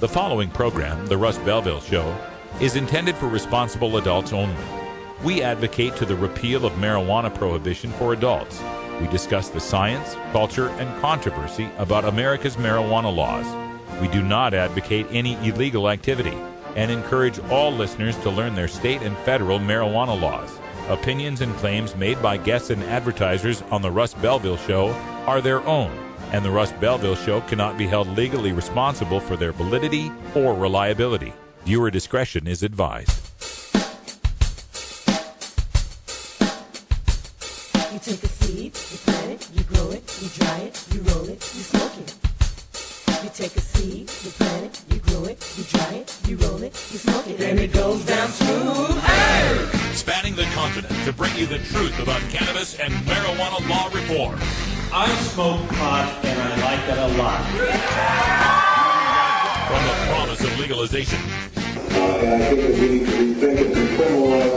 The following program, The Russ Belville Show, is intended for responsible adults only. We advocate to the repeal of marijuana prohibition for adults. We discuss the science, culture, and controversy about America's marijuana laws. We do not advocate any illegal activity and encourage all listeners to learn their state and federal marijuana laws. Opinions and claims made by guests and advertisers on The Russ Belville Show are their own, and The Russ Belville Show cannot be held legally responsible for their validity or reliability. Viewer discretion is advised. You take a seed, you plant it, you grow it, you dry it, you roll it, you smoke it. You take a seed, you plant it, you grow it, you dry it, you roll it, you smoke it. Then it goes down smooth. Hey! Spanning the continent to bring you the truth about cannabis and marijuana law reform. I smoke pot and I like it a lot. From the promise of legalization. And I think that we need to rethink and decriminalize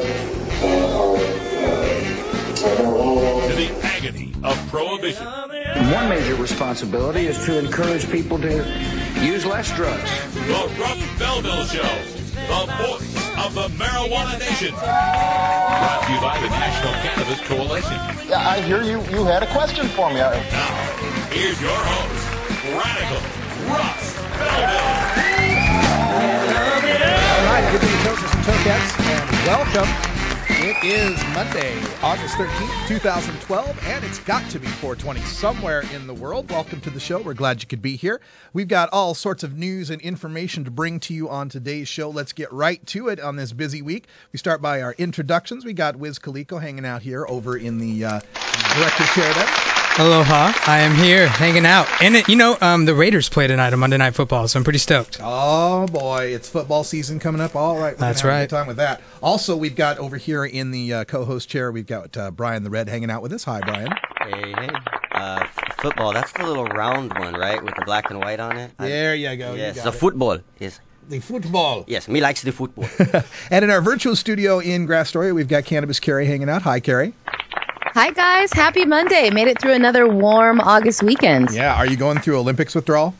our marijuana laws. To the agony of prohibition. One major responsibility is to encourage people to use less drugs. The Russ Belville Show, the voice of the marijuana nation. Brought to you by the National Cannabis Coalition. Yeah, I hear you had a question for me. Now, here's your host, Radical Russ Belville. All right, good evening, Toasters and Tokettes, and welcome. It is Monday, August 13th, 2012, and it's got to be 420 somewhere in the world. Welcome to the show. We're glad you could be here. We've got all sorts of news and information to bring to you on today's show. Let's get right to it on this busy week. We start by our introductions. We got Wiz Kaliko hanging out here over in the director's chair there. Aloha. I am here hanging out. And, the Raiders play tonight on Monday Night Football, so I'm pretty stoked. Oh, boy. It's football season coming up. All right. That's right. A good time with that. Also, we've got over here in the co-host chair, we've got Brian the Red hanging out with us. Hi, Brian. Hey. Football. That's the little round one, right? With the black and white on it? There you go. Yes, the football. Yes. The football. Yes, me likes the football. And in our virtual studio in Grastoria, we've got Cannabis Carrie hanging out. Hi, Carrie. Hi, guys. Happy Monday. Made it through another warm August weekend. Yeah. Are you going through Olympics withdrawal?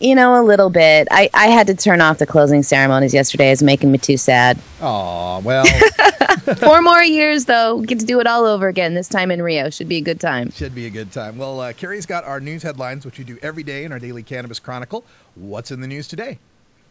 A little bit. I had to turn off the closing ceremonies yesterday. It's making me too sad. Oh, well. 4 more years, though. Get to do it all over again, this time in Rio. Should be a good time. Should be a good time. Well, Carrie's got our news headlines, which we do every day in our daily Cannabis Chronicle. What's in the news today?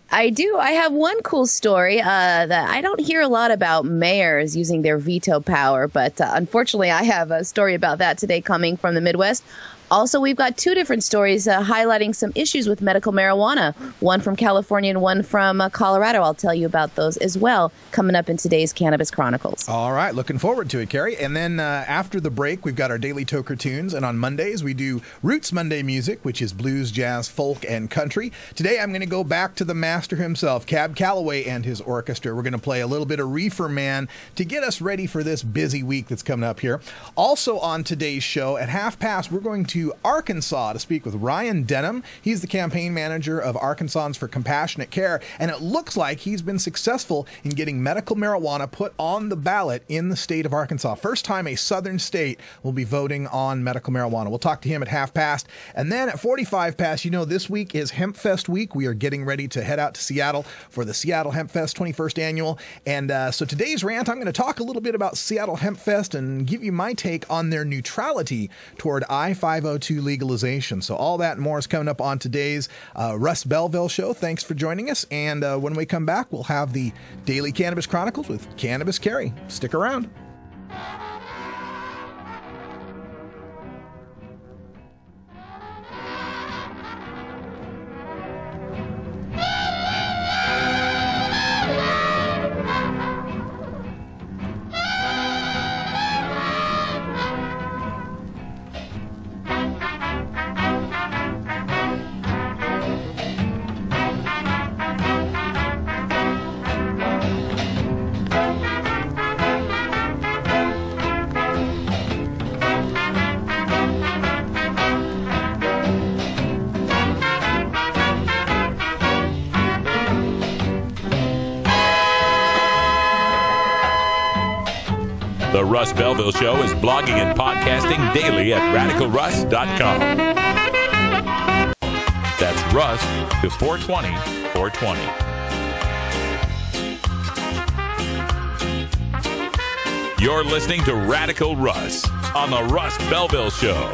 I do. I have one cool story that I don't hear a lot about mayors using their veto power, but unfortunately I have a story about that today coming from the Midwest. Also, we've got 2 different stories highlighting some issues with medical marijuana, one from California and one from Colorado. I'll tell you about those as well coming up in today's Cannabis Chronicles. All right. Looking forward to it, Carrie. And then after the break, we've got our daily Toker Tunes. And on Mondays, we do Roots Monday music, which is blues, jazz, folk, and country. Today, I'm going to go back to the master himself, Cab Calloway and his orchestra. We're going to play a little bit of Reefer Man to get us ready for this busy week that's coming up here. Also on today's show, at 5:30, we're going to Arkansas to speak with Ryan Denham. He's the campaign manager of Arkansans for Compassionate Care, and it looks like he's been successful in getting medical marijuana put on the ballot in the state of Arkansas. First time a southern state will be voting on medical marijuana. We'll talk to him at 5:30. And then at 45 past, this week is Hemp Fest week. We are getting ready to head out to Seattle for the Seattle Hemp Fest 21st annual. And so today's rant, I'm going to talk a little bit about Seattle Hemp Fest and give you my take on their neutrality toward I-502 legalization. So all that and more is coming up on today's Russ Belville Show. Thanks for joining us. And when we come back, we'll have the Daily Cannabis Chronicles with Cannabis Carrie. Stick around. The Russ Belville Show is blogging and podcasting daily at RadicalRuss.com. That's Russ to 420 420. You're listening to Radical Russ on the Russ Belville Show.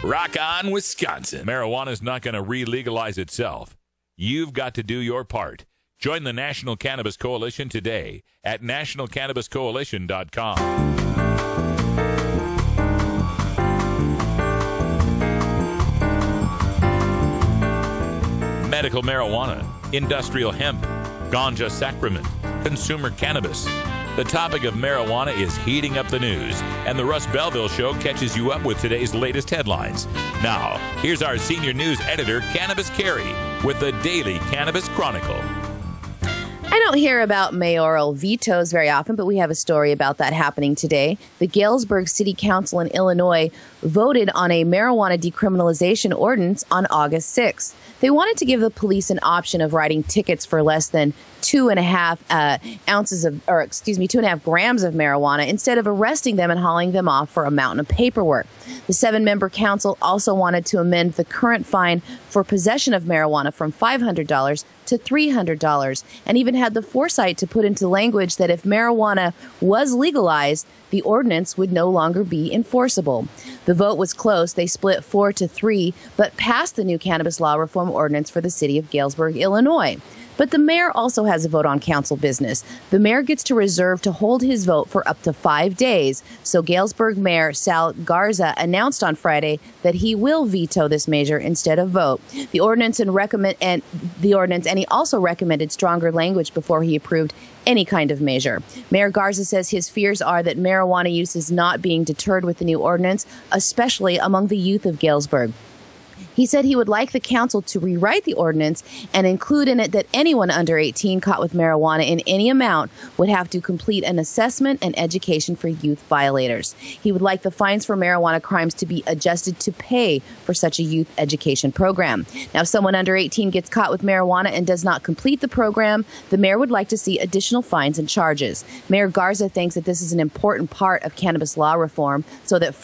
Rock on, Wisconsin. Marijuana's not going to re-legalize itself. You've got to do your part. Join the National Cannabis Coalition today at nationalcannabiscoalition.com. Medical marijuana, industrial hemp, ganja sacrament, consumer cannabis. The topic of marijuana is heating up the news, and the Russ Belville Show catches you up with today's latest headlines. Now, here's our senior news editor, Cannabis Carey, with the Daily Cannabis Chronicle. I don't hear about mayoral vetoes very often, but we have a story about that happening today. The Galesburg City Council in Illinois voted on a marijuana decriminalization ordinance on August 6th. They wanted to give the police an option of writing tickets for less than 2.5 grams of marijuana instead of arresting them and hauling them off for a mountain of paperwork. The 7-member council also wanted to amend the current fine for possession of marijuana from $500 to $300, and even had the foresight to put into language that if marijuana was legalized, the ordinance would no longer be enforceable. The vote was close. They split 4-3, but passed the new cannabis law reform ordinance for the city of Galesburg, Illinois. But the mayor also has a vote on council business. The mayor gets to reserve to hold his vote for up to 5 days. So Galesburg Mayor Sal Garza announced on Friday that he will veto this measure instead of vote. The ordinance and he also recommended stronger language before he approved any kind of measure. Mayor Garza says his fears are that marijuana use is not being deterred with the new ordinance, especially among the youth of Galesburg. He said he would like the council to rewrite the ordinance and include in it that anyone under 18 caught with marijuana in any amount would have to complete an assessment and education for youth violators. He would like the fines for marijuana crimes to be adjusted to pay for such a youth education program. Now, if someone under 18 gets caught with marijuana and does not complete the program, the mayor would like to see additional fines and charges. Mayor Garza thinks that this is an important part of cannabis law reform so that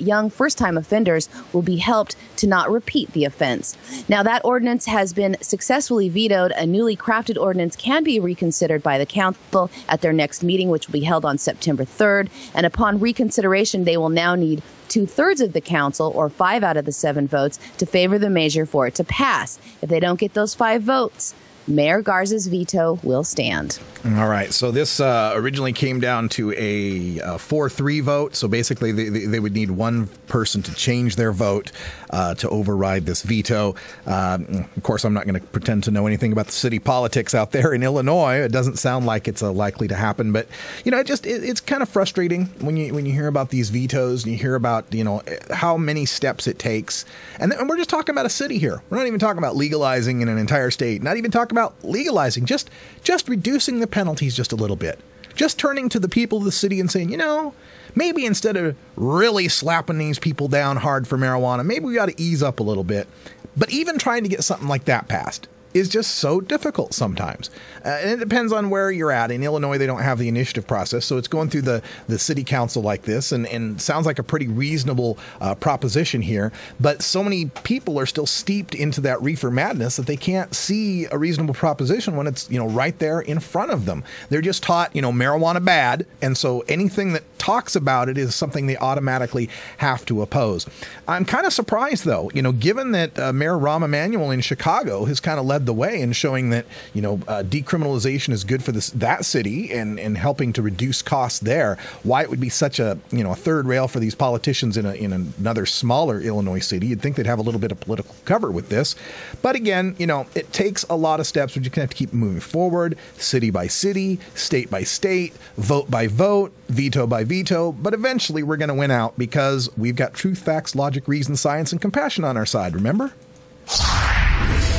young first-time offenders will be helped to not repeat the offense. Now, that ordinance has been successfully vetoed. A newly crafted ordinance can be reconsidered by the council at their next meeting, which will be held on September 3rd. And upon reconsideration, they will now need 2/3 of the council, or 5 out of the 7 votes, to favor the measure for it to pass. If they don't get those 5 votes, Mayor Garza's veto will stand. All right. So this originally came down to a 4-3 vote. So basically, they would need one person to change their vote to override this veto. Of course, I'm not going to pretend to know anything about the city politics out there in Illinois. It doesn't sound like it's likely to happen. But, you know, it's kind of frustrating when you hear about these vetoes and you hear about, you know, how many steps it takes. And we're just talking about a city here. We're not even talking about legalizing in an entire state. Not even talking about legalizing, just reducing the penalties just a little bit. Just turning to the people of the city and saying, you know, maybe instead of really slapping these people down hard for marijuana, maybe we got to ease up a little bit. But even trying to get something like that passed is just so difficult sometimes. And it depends on where you're at. In Illinois, they don't have the initiative process, so it's going through the city council like this, and sounds like a pretty reasonable proposition here. But so many people are still steeped into that reefer madness that they can't see a reasonable proposition when it's, you know, right there in front of them. They're just taught, you know, marijuana bad, and so anything that talks about it is something they automatically have to oppose. I'm kind of surprised, though, you know, given that Mayor Rahm Emanuel in Chicago has kind of led the way in showing that, you know, decriminalization is good for that city and helping to reduce costs there. Why it would be such a, you know, a third rail for these politicians in another smaller Illinois city. You'd think they'd have a little bit of political cover with this. But again, you know, it takes a lot of steps. We're just going to have to keep moving forward, city by city, state by state, vote by vote, veto by veto. But eventually we're going to win out because we've got truth, facts, logic, reason, science, and compassion on our side. Remember?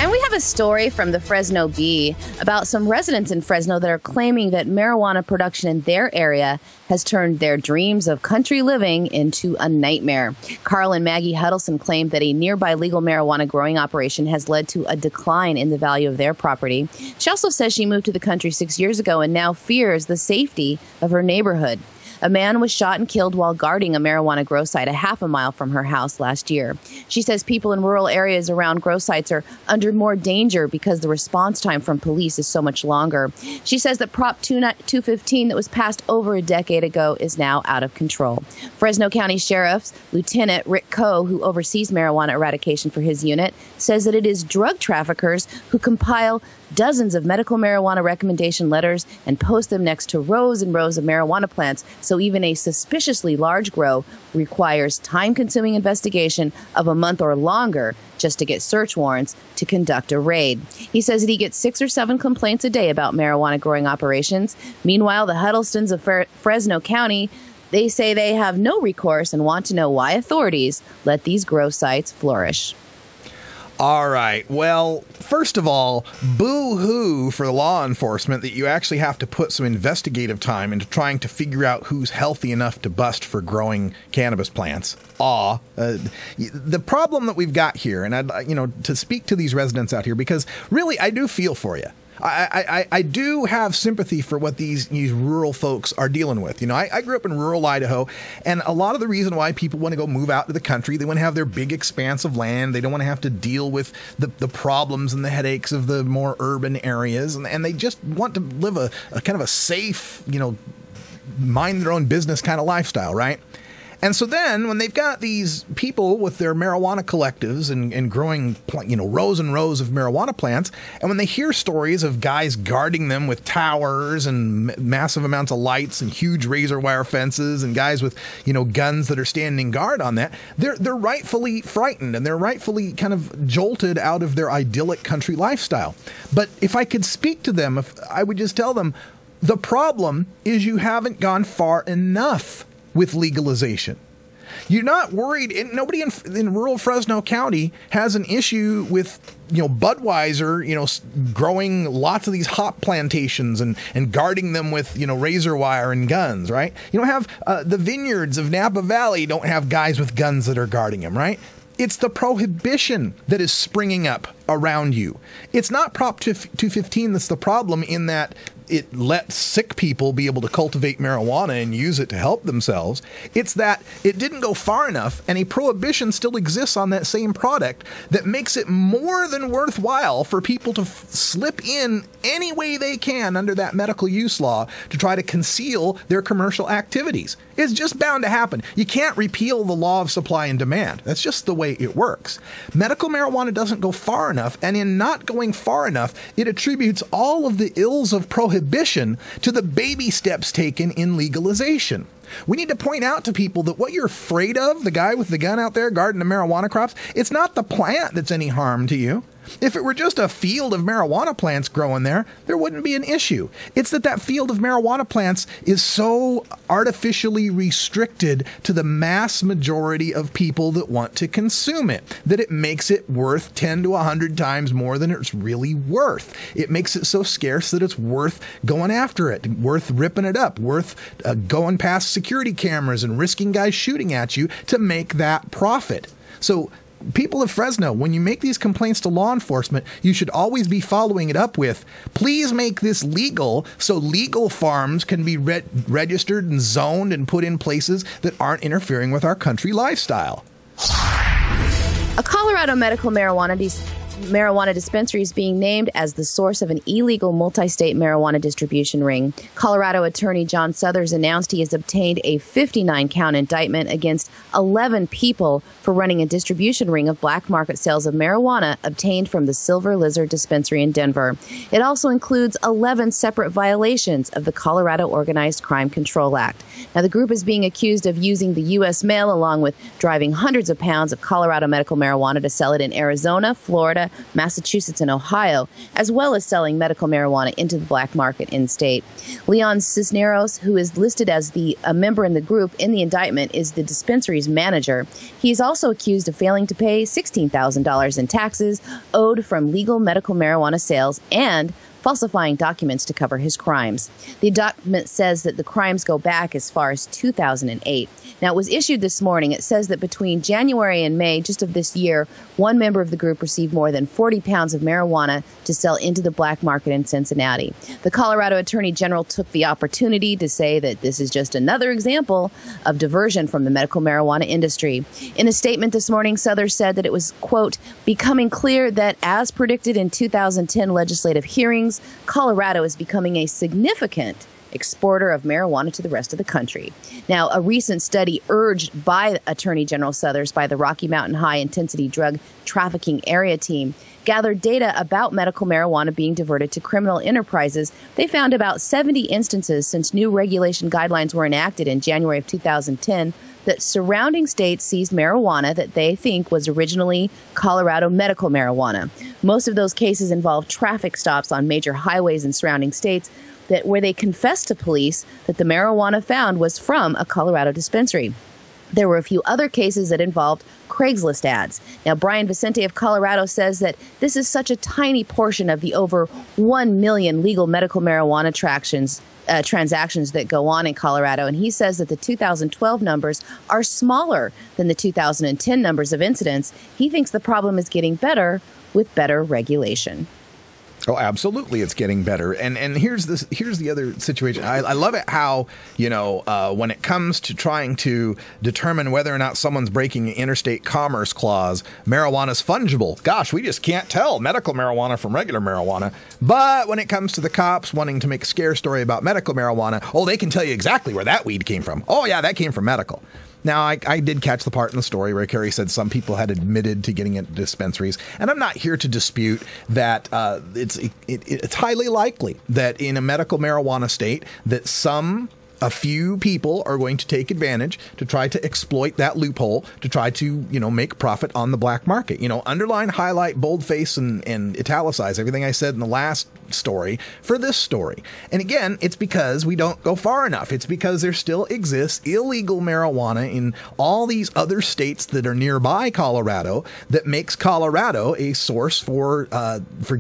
And we have a story from the Fresno Bee about some residents in Fresno that are claiming that marijuana production in their area has turned their dreams of country living into a nightmare. Carl and Maggie Huddleston claimed that a nearby legal marijuana growing operation has led to a decline in the value of their property. She also says she moved to the country 6 years ago and now fears the safety of her neighborhood. A man was shot and killed while guarding a marijuana grow site a half a mile from her house last year. She says people in rural areas around grow sites are under more danger because the response time from police is so much longer. She says that Prop 215 that was passed over a decade ago is now out of control. Fresno County Sheriff's Lieutenant Rick Coe, who oversees marijuana eradication for his unit, says that it is drug traffickers who compile dozens of medical marijuana recommendation letters and post them next to rows and rows of marijuana plants, so even a suspiciously large grow requires time-consuming investigation of a month or longer just to get search warrants to conduct a raid. He says that he gets 6 or 7 complaints a day about marijuana growing operations. Meanwhile, the Huddlestons of Fresno County, they say they have no recourse and want to know why authorities let these grow sites flourish. All right. Well, first of all, boo-hoo for law enforcement that you actually have to put some investigative time into trying to figure out who's healthy enough to bust for growing cannabis plants. The problem that we've got here, and to speak to these residents out here, because really I do feel for you. I do have sympathy for what these rural folks are dealing with. I grew up in rural Idaho, and a lot of the reason why people want to go move out to the country, they want to have their big expanse of land. They don't want to have to deal with the problems and the headaches of the more urban areas, and they just want to live a kind of a safe, mind their own business kind of lifestyle, right? And so then when they've got these people with their marijuana collectives and growing, rows and rows of marijuana plants, and when they hear stories of guys guarding them with towers and massive amounts of lights and huge razor wire fences and guys with, guns that are standing guard on that, they're rightfully frightened and they're rightfully kind of jolted out of their idyllic country lifestyle. But if I could speak to them, I would just tell them, the problem is you haven't gone far enough with legalization. You're not worried. Nobody in rural Fresno County has an issue with, Budweiser, growing lots of these hop plantations and guarding them with, razor wire and guns, right? You don't have the vineyards of Napa Valley don't have guys with guns that are guarding them, right? It's the prohibition that is springing up around you. It's not Prop 215 that's the problem, in that it lets sick people be able to cultivate marijuana and use it to help themselves. It's that it didn't go far enough, and a prohibition still exists on that same product that makes it more than worthwhile for people to slip in any way they can under that medical use law to try to conceal their commercial activities. It's just bound to happen. You can't repeal the law of supply and demand. That's just the way it works. Medical marijuana doesn't go far enough, and in not going far enough, it attributes all of the ills of prohibition to the baby steps taken in legalization. We need to point out to people that what you're afraid of, the guy with the gun out there guarding the marijuana crops, it's not the plant that's any harm to you. If it were just a field of marijuana plants growing there, there wouldn't be an issue. It's that field of marijuana plants is so artificially restricted to the mass majority of people that want to consume it, that it makes it worth 10 to 100 times more than it's really worth. It makes it so scarce that it's worth going after it, worth ripping it up, worth going past security cameras and risking guys shooting at you to make that profit. So people of Fresno, when you make these complaints to law enforcement, you should always be following it up with, please make this legal so legal farms can be registered and zoned and put in places that aren't interfering with our country lifestyle. A Colorado medical marijuana dispensary is being named as the source of an illegal multi-state marijuana distribution ring. Colorado Attorney John Suthers announced he has obtained a 59-count indictment against 11 people for running a distribution ring of black market sales of marijuana obtained from the Silver Lizard dispensary in Denver. It also includes 11 separate violations of the Colorado Organized Crime Control Act. Now, the group is being accused of using the U.S. mail along with driving hundreds of pounds of Colorado medical marijuana to sell it in Arizona, Florida, Florida, Massachusetts, and Ohio, as well as selling medical marijuana into the black market in state. Leon Cisneros, who is listed as a member in the group in the indictment, is the dispensary's manager. He is also accused of failing to pay $16,000 in taxes owed from legal medical marijuana sales and falsifying documents to cover his crimes. The document says that the crimes go back as far as 2008. Now, it was issued this morning. It says that between January and May, just of this year, one member of the group received more than 40 pounds of marijuana to sell into the black market in Cincinnati. The Colorado Attorney General took the opportunity to say that this is just another example of diversion from the medical marijuana industry. In a statement this morning, Suthers said that it was, quote, becoming clear that, as predicted in 2010 legislative hearings, Colorado is becoming a significant exporter of marijuana to the rest of the country. Now, a recent study urged by Attorney General Suthers by the Rocky Mountain High Intensity Drug Trafficking Area Team gathered data about medical marijuana being diverted to criminal enterprises. They found about 70 instances since new regulation guidelines were enacted in January of 2010 that surrounding states seized marijuana that they think was originally Colorado medical marijuana. Most of those cases involved traffic stops on major highways in surrounding states where they confessed to police that the marijuana found was from a Colorado dispensary. There were a few other cases that involved Craigslist ads. Now, Brian Vicente of Colorado says that this is such a tiny portion of the over 1 million legal medical marijuana transactions that go on in Colorado, and he says that the 2012 numbers are smaller than the 2010 numbers of incidents. He thinks the problem is getting better with better regulation. Oh, absolutely, it's getting better. And here's the other situation. I love it how, when it comes to trying to determine whether or not someone's breaking the interstate commerce clause, marijuana's fungible. Gosh, we just can't tell medical marijuana from regular marijuana. But when it comes to the cops wanting to make a scare story about medical marijuana, they can tell you exactly where that weed came from. Oh, yeah, that came from medical. Now, I did catch the part in the story where Carrie said some people had admitted to getting it at dispensaries, and I'm not here to dispute that it's highly likely that in a medical marijuana state that a few people are going to take advantage to try to exploit that loophole to try to, make profit on the black market. Underline, highlight, boldface, and italicize everything I said in the last story for this story. And again, it's because we don't go far enough. It's because there still exists illegal marijuana in all these other states that are nearby Colorado that makes Colorado a source for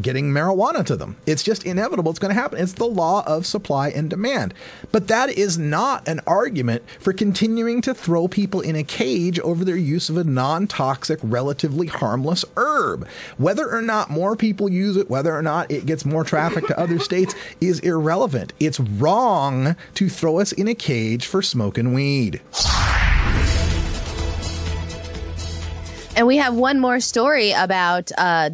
getting marijuana to them. It's just inevitable. It's going to happen. It's the law of supply and demand. But that is not an argument for continuing to throw people in a cage over their use of a non-toxic, relatively harmless herb. Whether or not more people use it, whether or not it gets more traffic to other states is irrelevant. It's wrong to throw us in a cage for smoking weed. And we have one more story about a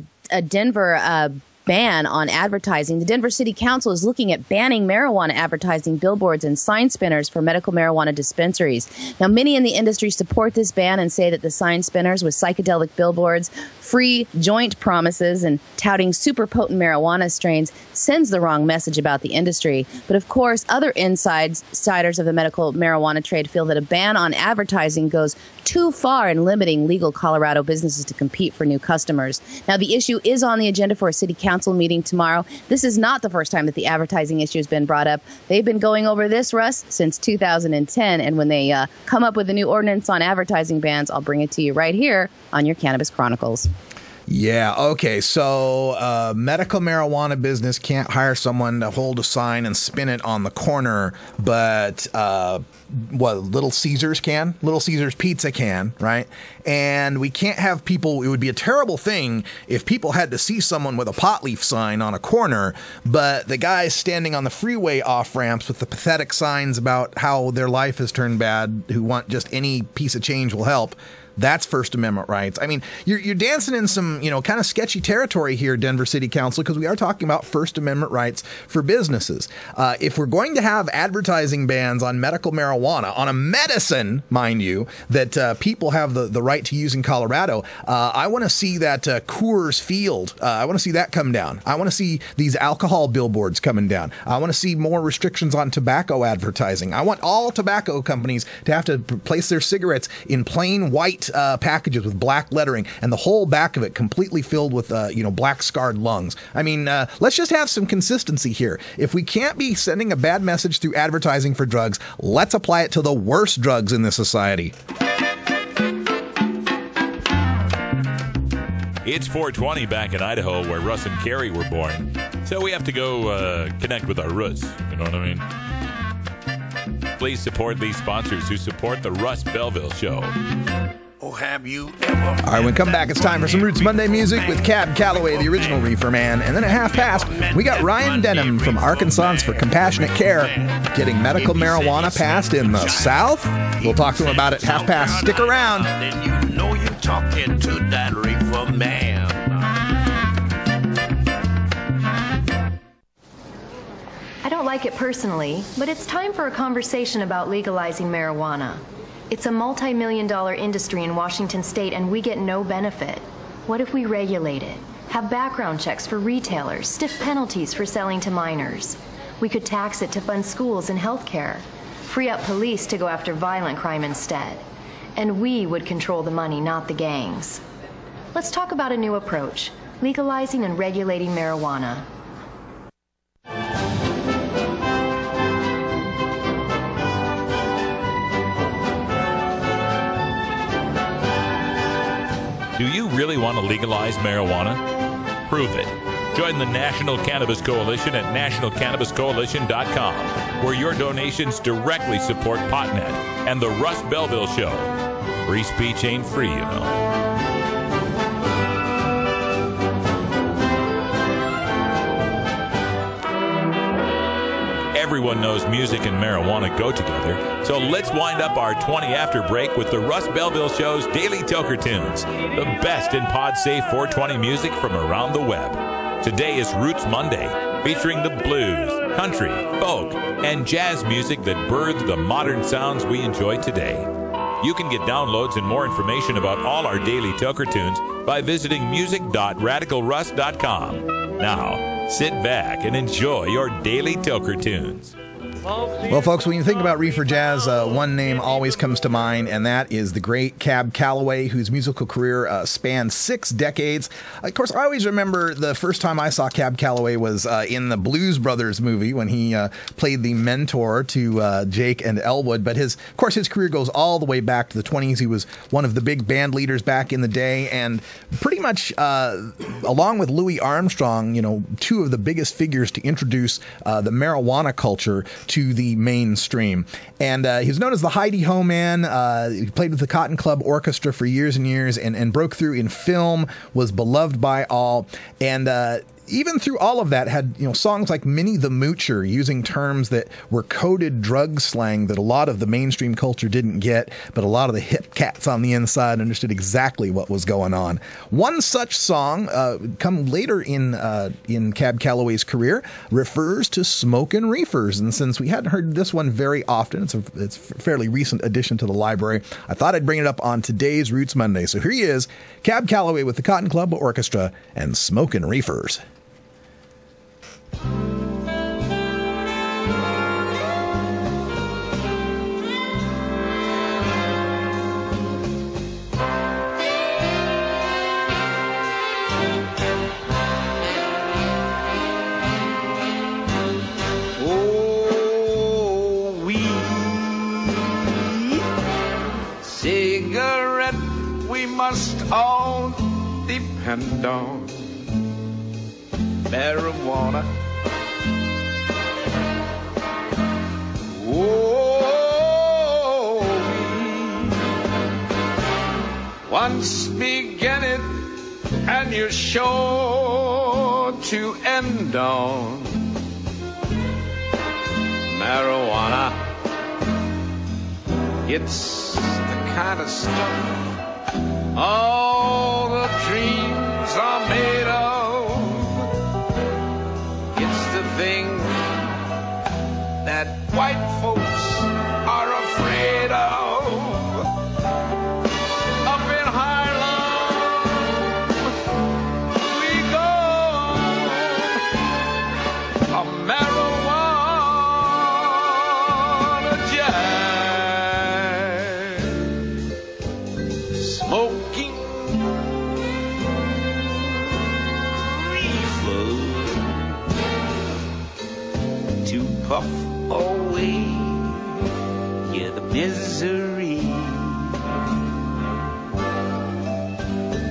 Denver ban on advertising. The Denver City Council is looking at banning marijuana advertising billboards and sign spinners for medical marijuana dispensaries. Now, many in the industry support this ban and say that the sign spinners with psychedelic billboards, free joint promises, and touting super potent marijuana strains sends the wrong message about the industry. But of course, other insiders of the medical marijuana trade feel that a ban on advertising goes too far in limiting legal Colorado businesses to compete for new customers. Now, the issue is on the agenda for a city council meeting tomorrow. This is not the first time that the advertising issue has been brought up. They've been going over this, Russ, since 2010. And when they come up with a new ordinance on advertising bans, I'll bring it to you right here on your Cannabis Chronicles. Yeah, okay, so medical marijuana business can't hire someone to hold a sign and spin it on the corner, but Little Caesars can? Little Caesars Pizza can, right? And we can't have people, it would be a terrible thing if people had to see someone with a pot leaf sign on a corner, but the guys standing on the freeway off-ramps with the pathetic signs about how their life has turned bad, who want just any piece of change will help. That's First Amendment rights. I mean, you're dancing in some, kind of sketchy territory here, Denver City Council, because we are talking about First Amendment rights for businesses. If we're going to have advertising bans on medical marijuana, on a medicine, mind you, that people have the right to use in Colorado, I want to see that Coors Field, I want to see that come down. I want to see these alcohol billboards coming down. I want to see more restrictions on tobacco advertising. I want all tobacco companies to have to place their cigarettes in plain white white packages with black lettering, and the whole back of it completely filled with black scarred lungs. I mean, let's just have some consistency here. If we can't be sending a bad message through advertising for drugs, let's apply it to the worst drugs in this society. It's 420 back in Idaho, where Russ and Carrie were born. So we have to go connect with our roots. You know what I mean? Please support these sponsors who support the Russ Belville Show. Oh, have you ever... All right, when we come back, it's time for some Roots Monday music with Cab Calloway, the original Reefer Man. And then at half past, we got Ryan Denham from Arkansans for Compassionate Care getting medical marijuana passed in the South. We'll talk to him about it half past. Stick around. Then you know you're talking to that Reefer Man. I don't like it personally, but it's time for a conversation about legalizing marijuana. It's a multi-million-dollar industry in Washington state, and we get no benefit. What if we regulate it? Have background checks for retailers, stiff penalties for selling to minors. We could tax it to fund schools and health care, free up police to go after violent crime instead. And we would control the money, not the gangs. Let's talk about a new approach, legalizing and regulating marijuana. Do you really want to legalize marijuana? Prove it. Join the National Cannabis Coalition at nationalcannabiscoalition.com, where your donations directly support PotNet and the Russ Belville Show. Free speech ain't free, you know. Everyone knows music and marijuana go together, so let's wind up our 20 after break with the Russ Belville Show's Daily Toker Tunes, the best in pod-safe 420 music from around the web. Today is Roots Monday, featuring the blues, country, folk, and jazz music that birthed the modern sounds we enjoy today. You can get downloads and more information about all our Daily Toker Tunes by visiting music.radicalruss.com. Now, sit back and enjoy your Daily Toker Tunes. Well, folks, when you think about reefer jazz, one name always comes to mind, and that is the great Cab Calloway, whose musical career spanned 6 decades. Of course, I always remember the first time I saw Cab Calloway was in the Blues Brothers movie when he played the mentor to Jake and Elwood. But of course, his career goes all the way back to the 20s. He was one of the big band leaders back in the day, and pretty much along with Louis Armstrong, two of the biggest figures to introduce the marijuana culture to the mainstream. And he was known as the Heidi-Ho Man. He played with the Cotton Club Orchestra for years and years and broke through in film, was beloved by all. And even through all of that, had songs like Minnie the Moocher, using terms that were coded drug slang that a lot of the mainstream culture didn't get, but a lot of the hip cats on the inside understood exactly what was going on. One such song, come later in Cab Calloway's career, refers to smoking reefers. And since we hadn't heard this one very often, it's a fairly recent addition to the library, I thought I'd bring it up on today's Roots Monday. So here he is, Cab Calloway with the Cotton Club Orchestra and Smoking Reefers. Cigarette we must all depend on. Marijuana. Oh, we once began it, and you're sure to end on marijuana. It's the kind of stuff all the dreams are made of. It's the thing that white folks are afraid of. Up in Harlem we go, a marijuana jazz. smoking reefer to puff away, yeah, the misery.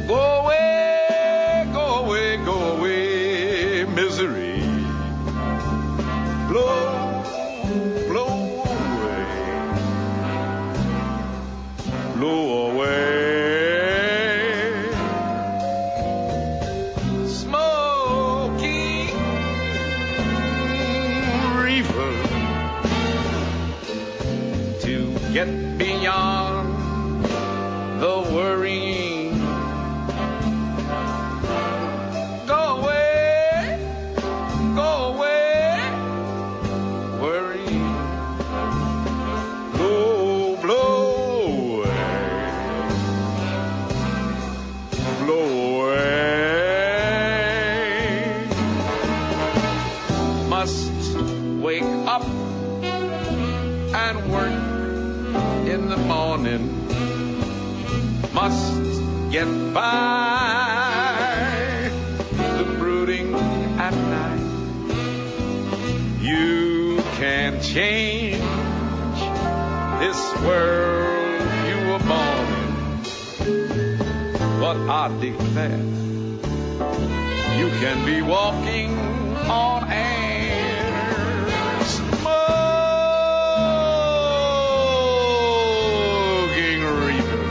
Go away, go away, go away, misery. Blow, blow away, blow away. Smoking reefer to get beyond the worrying. Go away, worrying. Blow, blow away, blow away. Must wake up and work in the morning. Must get by the brooding at night. You can change this world you were born in, but I declare you can be walking on air. Smoking reefer.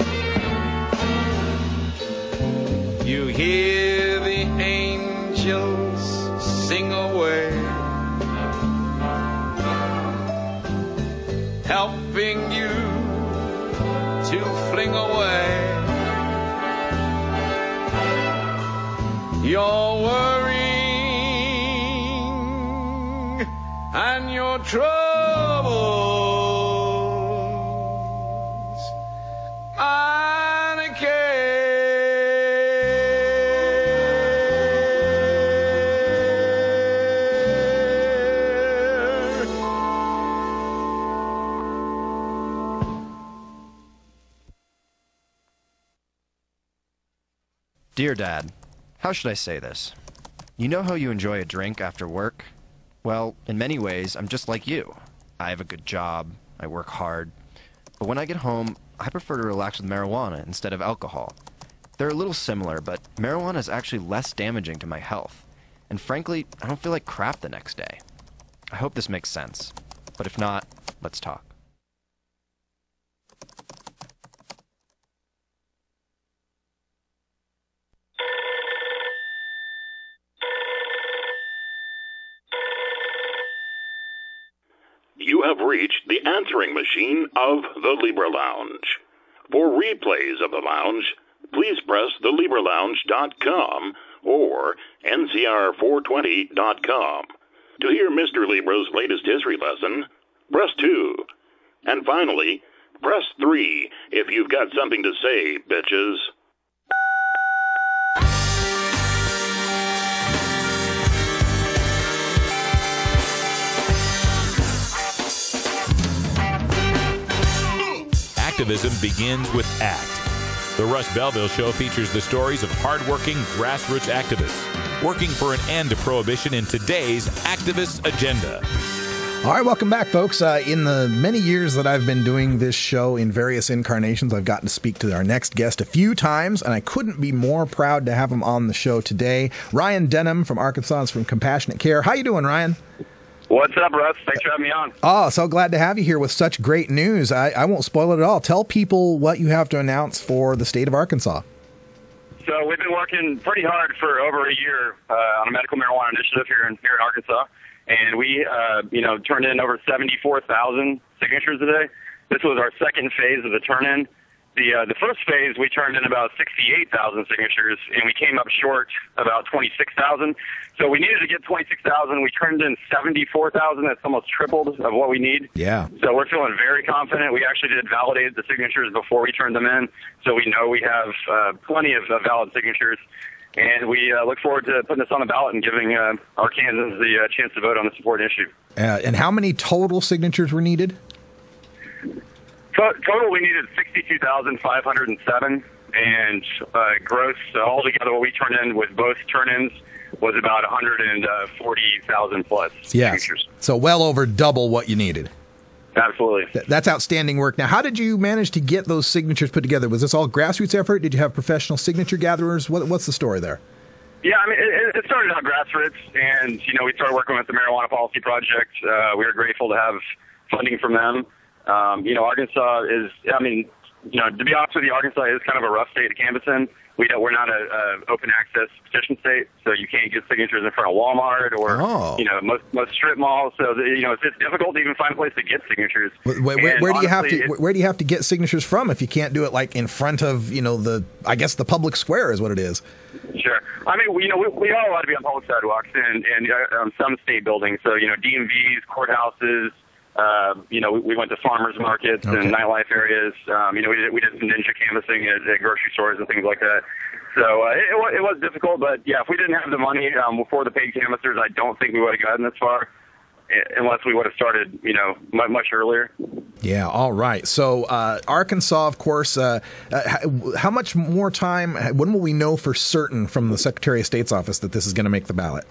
You hear the angels sing away, helping you to fling away your worrying and your troubles and care. Dear Dad, how should I say this? You know how you enjoy a drink after work? Well, in many ways, I'm just like you. I have a good job, I work hard, but when I get home, I prefer to relax with marijuana instead of alcohol. They're a little similar, but marijuana is actually less damaging to my health, and frankly, I don't feel like crap the next day. I hope this makes sense, but if not, let's talk. You have reached the answering machine of the Libra Lounge. For replays of the lounge, please press thelibralounge.com or ncr420.com. To hear Mr. Libra's latest history lesson, press 2. And finally, press 3 if you've got something to say, bitches. Activism begins with ACT. The Russ Belville Show features the stories of hardworking grassroots activists working for an end to prohibition in today's activist agenda. All right, welcome back, folks. In the many years that I've been doing this show in various incarnations, I've gotten to speak to our next guest a few times, and I couldn't be more proud to have him on the show today. Ryan Denham from Arkansas is from Compassionate Care. How you doing, Ryan? What's up, Russ? Thanks for having me on. Oh, so glad to have you here with such great news. I won't spoil it at all. Tell people what you have to announce for the state of Arkansas. So we've been working pretty hard for over a year on a medical marijuana initiative here in Arkansas, and we turned in over 74,000 signatures today. This was our second phase of the turn-in. The first phase, we turned in about 68,000 signatures, and we came up short about 26,000. So we needed to get 26,000. We turned in 74,000. That's almost tripled of what we need. Yeah. So we're feeling very confident. We actually did validate the signatures before we turned them in, so we know we have plenty of valid signatures. And we look forward to putting this on the ballot and giving Arkansans the chance to vote on this important issue. And how many total signatures were needed? Total, we needed 62,507, and gross altogether what we turned in with both turn-ins was about 140,000 plus Yes. signatures. So well over double what you needed. Absolutely. That's outstanding work. Now, how did you manage to get those signatures put together? Was this all grassroots effort? Did you have professional signature gatherers? What's the story there? Yeah, I mean, it started out grassroots, and, you know, we started working with the Marijuana Policy Project. We were grateful to have funding from them. You know, Arkansas is, I mean, you know, to be honest with you, Arkansas is kind of a rough state to canvass in. We're not a open access petition state, so you can't get signatures in front of Walmart or, you know, most strip malls. So, you know, it's difficult to even find a place to get signatures. Where do you have to get signatures from if you can't do it like in front of, you know, I guess the public square is what it is? Sure. I mean, you know, we are allowed to be on public sidewalks and some state buildings. So, you know, DMVs, courthouses. You know, we went to farmers markets and nightlife areas. You know, we did some ninja canvassing at grocery stores and things like that. So it was difficult, but yeah, if we didn't have the money for the paid canvassers, I don't think we would have gotten this far, unless we would have started, you know, much earlier. Yeah, all right. So Arkansas, of course, how much more time, when will we know for certain from the Secretary of State's office that this is going to make the ballot?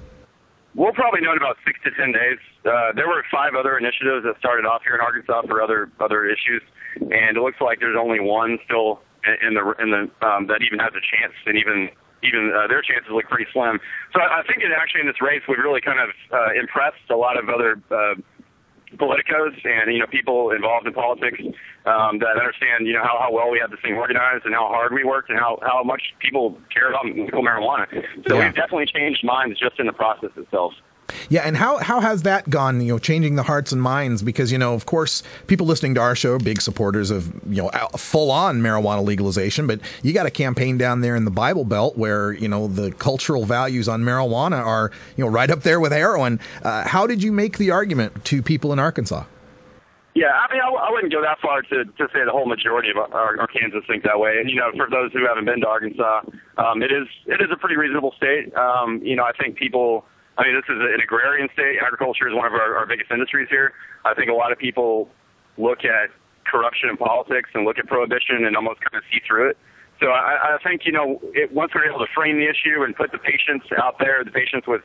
We'll probably know in about 6 to 10 days. There were 5 other initiatives that started off here in Arkansas for other issues, and it looks like there's only one still in the that even has a chance, and even their chances look pretty slim. So I think actually in this race we've really kind of impressed a lot of other politicos and, you know, people involved in politics that understand, you know, how well we had this thing organized and how hard we worked and how much people care about medical marijuana. So we've definitely changed minds just in the process itself. Yeah, and how has that gone, you know, changing the hearts and minds? Because, you know, of course, people listening to our show are big supporters of, you know, full-on marijuana legalization, but you got a campaign down there in the Bible Belt where, you know, the cultural values on marijuana are, you know, right up there with heroin. How did you make the argument to people in Arkansas? Yeah, I mean, I wouldn't go that far to say the whole majority of Arkansans think that way. And, you know, for those who haven't been to Arkansas, it is a pretty reasonable state. You know, I think people... I mean, this is an agrarian state. Agriculture is one of our biggest industries here. I think a lot of people look at corruption in politics and look at prohibition and almost kind of see through it. So I think, you know, once we're able to frame the issue and put the patients out there, the patients with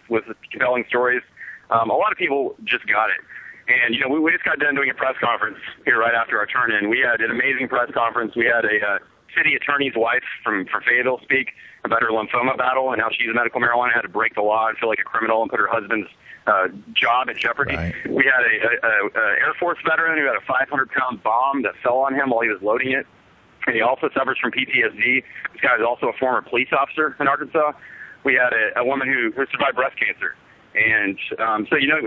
compelling stories, a lot of people just got it. And, you know, we just got done doing a press conference here right after our turn-in. We had an amazing press conference. We had a city attorney's wife from Fayetteville speak about her lymphoma battle and how she's a medical marijuana, had to break the law and feel like a criminal and put her husband's job at jeopardy. Right. We had a Air Force veteran who had a 500-pound bomb that fell on him while he was loading it. And he also suffers from PTSD. This guy is also a former police officer in Arkansas. We had a woman who survived breast cancer. And so, you know,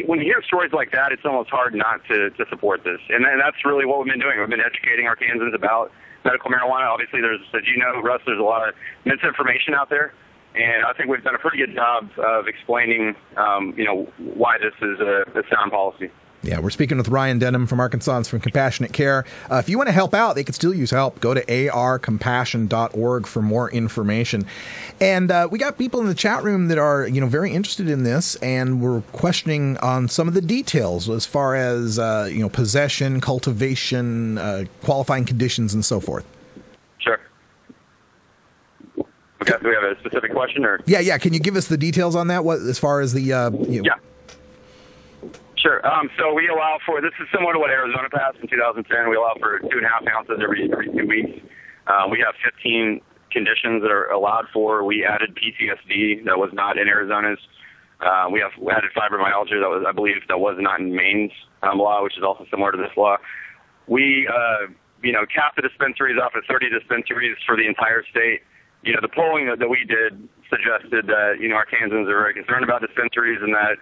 when you hear stories like that, it's almost hard not to support this. And that's really what we've been doing. We've been educating Arkansans about medical marijuana. Obviously, there's, as you know, Russ, there's a lot of misinformation out there. And I think we've done a pretty good job of explaining, you know, why this is a sound policy. Yeah, we're speaking with Ryan Denham from Arkansans from Compassionate Care. If you want to help out, they could still use help. Go to arcompassion.org for more information. And we got people in the chat room that are, you know, very interested in this, and we're questioning on some of the details as far as, you know, possession, cultivation, qualifying conditions, and so forth. Sure. Okay, do we have a specific question, or? Yeah. Can you give us the details on that? What, as far as the, you know, Yeah. Sure. So we allow for, this is similar to what Arizona passed in 2010. We allow for 2.5 ounces every 2 weeks. We have 15 conditions that are allowed for. We added PTSD that was not in Arizona's. We added fibromyalgia that was, I believe, that was not in Maine's law, which is also similar to this law. We, you know, capped the dispensaries off at 30 dispensaries for the entire state. You know, the polling that we did suggested that, you know, Arkansans are very concerned about dispensaries and that,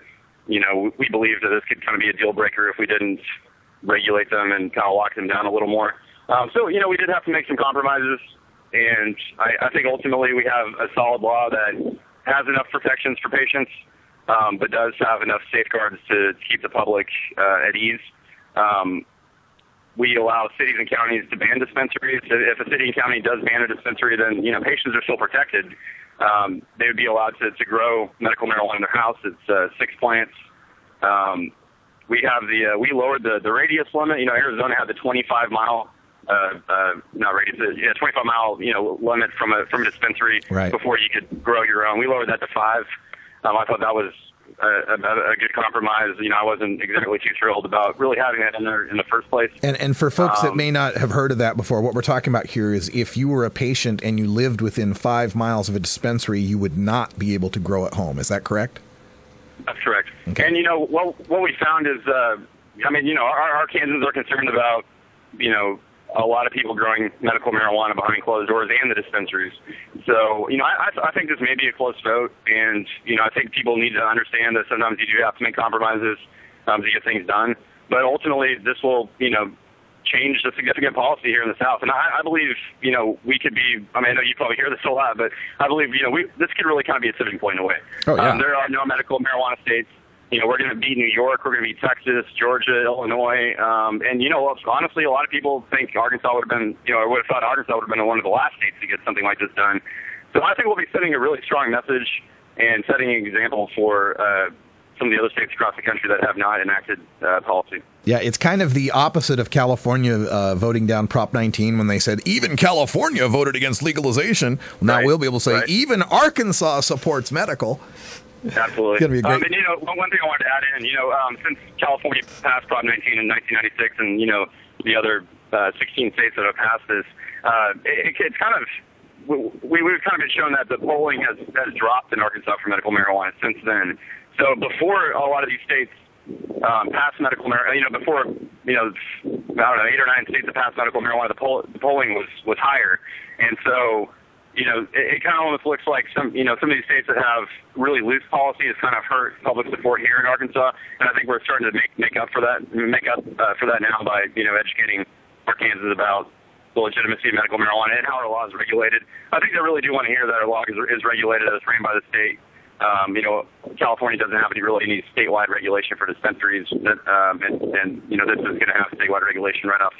you know, we believe that this could kind of be a deal breaker if we didn't regulate them and kind of lock them down a little more. So, you know, we did have to make some compromises, and I think ultimately we have a solid law that has enough protections for patients, but does have enough safeguards to keep the public at ease. We allow cities and counties to ban dispensaries. If a city and county does ban a dispensary, then, you know, patients are still protected. They would be allowed to grow medical marijuana in their house. It's 6 plants. We have we lowered the radius limit. You know, Arizona had the 25-mile not radius, 25-mile, limit from a dispensary before you could grow your own. We lowered that to 5. I thought that was a good compromise. I wasn't exactly too thrilled about really having that in there in the first place. And for folks that may not have heard of that before, what we're talking about here is if you were a patient and you lived within 5 miles of a dispensary, you would not be able to grow at home. Is that correct? That's correct. Okay. And, what we found is, our Kansans are concerned about, a lot of people growing medical marijuana behind closed doors and the dispensaries. So, I think this may be a close vote, and, I think people need to understand that sometimes you do have to make compromises to get things done. But ultimately, this will, change a significant policy here in the South. And I believe, we could be, I know you probably hear this a lot, but I believe, this could really kind of be a tipping point in a way. Oh, yeah. There are no medical marijuana states. We're going to beat New York. We're going to beat Texas, Georgia, Illinois. And, honestly, a lot of people think Arkansas would have been, would have thought Arkansas would have been one of the last states to get something like this done. So I think we'll be sending a really strong message and setting an example for some of the other states across the country that have not enacted policy. Yeah, it's kind of the opposite of California voting down Prop 19 when they said, even California voted against legalization. Well, now we'll be able to say, even Arkansas supports medical. Absolutely. It's gonna be a great... one thing I wanted to add in, since California passed Prop 19 in 1996 and, the other 16 states that have passed this, it's kind of, we've kind of been shown that the polling has dropped in Arkansas for medical marijuana since then. So before a lot of these states passed medical marijuana, before, 8 or 9 states that passed medical marijuana, the polling was higher. And so, it kind of almost looks like some of these states that have really loose policy has kind of hurt public support here in Arkansas. And I think we're starting to make up for that now by, educating Arkansans about the legitimacy of medical marijuana and how our law is regulated. I think they really do want to hear that our law is regulated as framed by the state. California doesn't have any statewide regulation for dispensaries, and this is going to have statewide regulation right off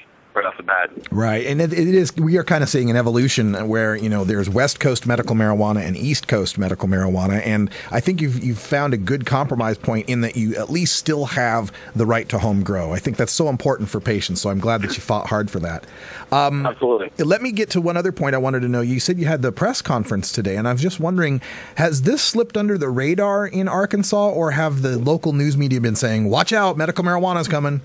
the bat. Right, and it is. We are kind of seeing an evolution where there's West Coast medical marijuana and East Coast medical marijuana, and I think you've found a good compromise point in that you at least still have the right to home grow. I think that's so important for patients. So I'm glad that you fought hard for that. Absolutely. Let me get to one other point I wanted to know. You said you had the press conference today, and I was just wondering, has this slipped under the radar in Arkansas, or have the local news media been saying, "Watch out, medical marijuana's coming"?